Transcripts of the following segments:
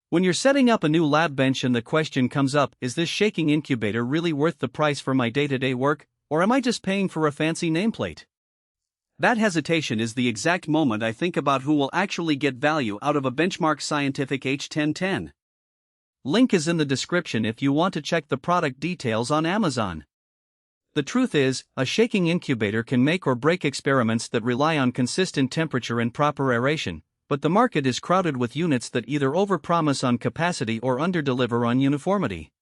When you're setting up a new lab bench and the question comes up, is this shaking incubator really worth the price for my day-to-day work, or am I just paying for a fancy nameplate? That hesitation is the exact moment I think about who will actually get value out of a benchmark scientific H1010. Link is in the description if you want to check the product details on Amazon. The truth is, a shaking incubator can make or break experiments that rely on consistent temperature and proper aeration, but the market is crowded with units that either overpromise on capacity or underdeliver on uniformity.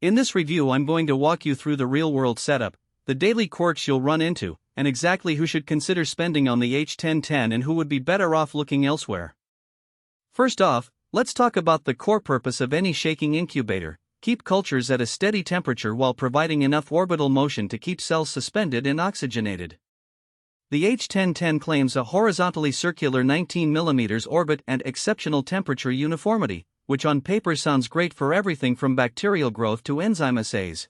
In this review, I'm going to walk you through the real-world setup, the daily quirks you'll run into, and exactly who should consider spending on the H1010 and who would be better off looking elsewhere. First off, let's talk about the core purpose of any shaking incubator: keep cultures at a steady temperature while providing enough orbital motion to keep cells suspended and oxygenated. The H1010 claims a horizontally circular 19 mm orbit and exceptional temperature uniformity, which on paper sounds great for everything from bacterial growth to enzyme assays.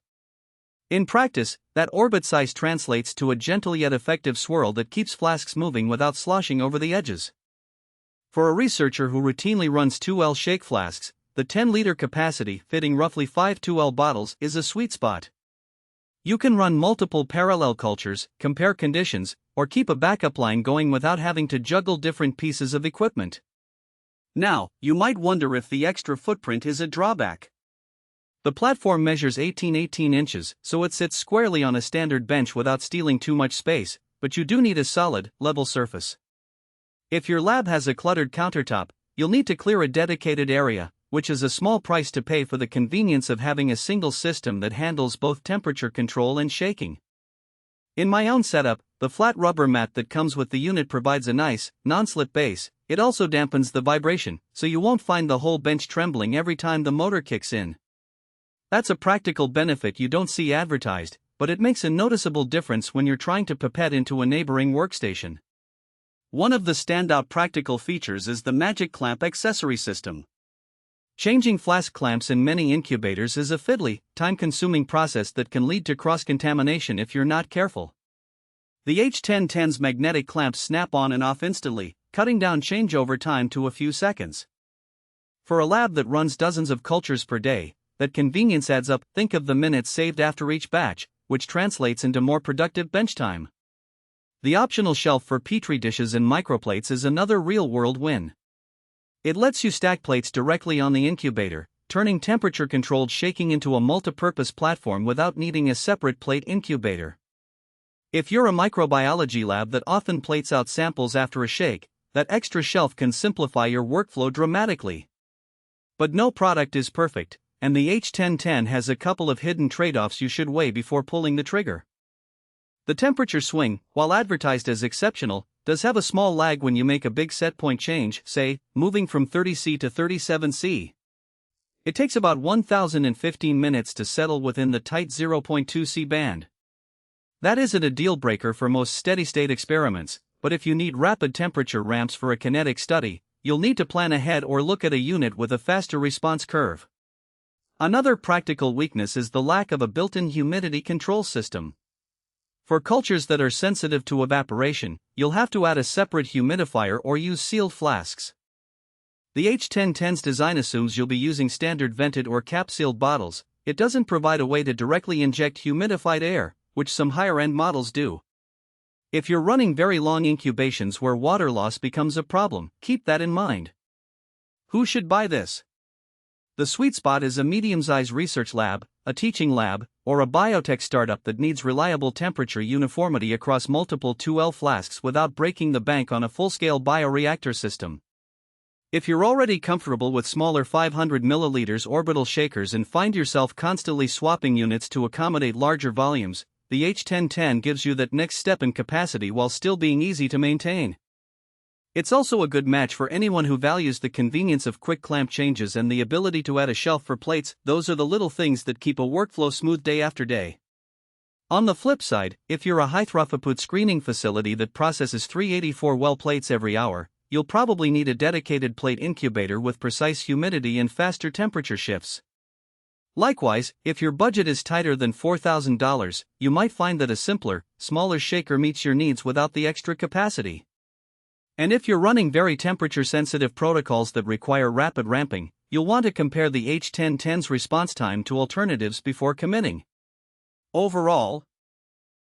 In practice, that orbit size translates to a gentle yet effective swirl that keeps flasks moving without sloshing over the edges. For a researcher who routinely runs 2L shake flasks, the 10-liter capacity fitting roughly 5 2L bottles is a sweet spot. You can run multiple parallel cultures, compare conditions, or keep a backup line going without having to juggle different pieces of equipment. Now, you might wonder if the extra footprint is a drawback. The platform measures 18 inches, so it sits squarely on a standard bench without stealing too much space, but you do need a solid, level surface. If your lab has a cluttered countertop, you'll need to clear a dedicated area, which is a small price to pay for the convenience of having a single system that handles both temperature control and shaking. In my own setup, the flat rubber mat that comes with the unit provides a nice, non-slip base. It also dampens the vibration, so you won't find the whole bench trembling every time the motor kicks in. That's a practical benefit you don't see advertised, but it makes a noticeable difference when you're trying to pipette into a neighboring workstation. One of the standout practical features is the Magic Clamp accessory system. Changing flask clamps in many incubators is a fiddly, time-consuming process that can lead to cross-contamination if you're not careful. The H1010's magnetic clamps snap on and off instantly, cutting down changeover time to a few seconds. For a lab that runs dozens of cultures per day, that convenience adds up. Think of the minutes saved after each batch, which translates into more productive bench time. The optional shelf for Petri dishes and microplates is another real-world win. It lets you stack plates directly on the incubator, turning temperature-controlled shaking into a multi-purpose platform without needing a separate plate incubator. If you're a microbiology lab that often plates out samples after a shake, that extra shelf can simplify your workflow dramatically. But no product is perfect, and the H1010 has a couple of hidden trade-offs you should weigh before pulling the trigger. The temperature swing, while advertised as exceptional, does have a small lag when you make a big setpoint change, say, moving from 30°C to 37°C. It takes about 1,015 minutes to settle within the tight 0.2°C band. That isn't a deal-breaker for most steady-state experiments, but if you need rapid temperature ramps for a kinetic study, you'll need to plan ahead or look at a unit with a faster response curve. Another practical weakness is the lack of a built-in humidity control system. For cultures that are sensitive to evaporation, you'll have to add a separate humidifier or use sealed flasks. The H1010's design assumes you'll be using standard vented or cap-sealed bottles. It doesn't provide a way to directly inject humidified air, which some higher-end models do. If you're running very long incubations where water loss becomes a problem, keep that in mind. Who should buy this? The sweet spot is a medium-sized research lab, a teaching lab, or a biotech startup that needs reliable temperature uniformity across multiple 2L flasks without breaking the bank on a full-scale bioreactor system. If you're already comfortable with smaller 500 ml orbital shakers and find yourself constantly swapping units to accommodate larger volumes, the H1010 gives you that next step in capacity while still being easy to maintain. It's also a good match for anyone who values the convenience of quick clamp changes and the ability to add a shelf for plates. Those are the little things that keep a workflow smooth day after day. On the flip side, if you're a high-throughput screening facility that processes 384 well plates every hour, you'll probably need a dedicated plate incubator with precise humidity and faster temperature shifts. Likewise, if your budget is tighter than $4,000, you might find that a simpler, smaller shaker meets your needs without the extra capacity. And if you're running very temperature-sensitive protocols that require rapid ramping, you'll want to compare the H1010's response time to alternatives before committing. Overall,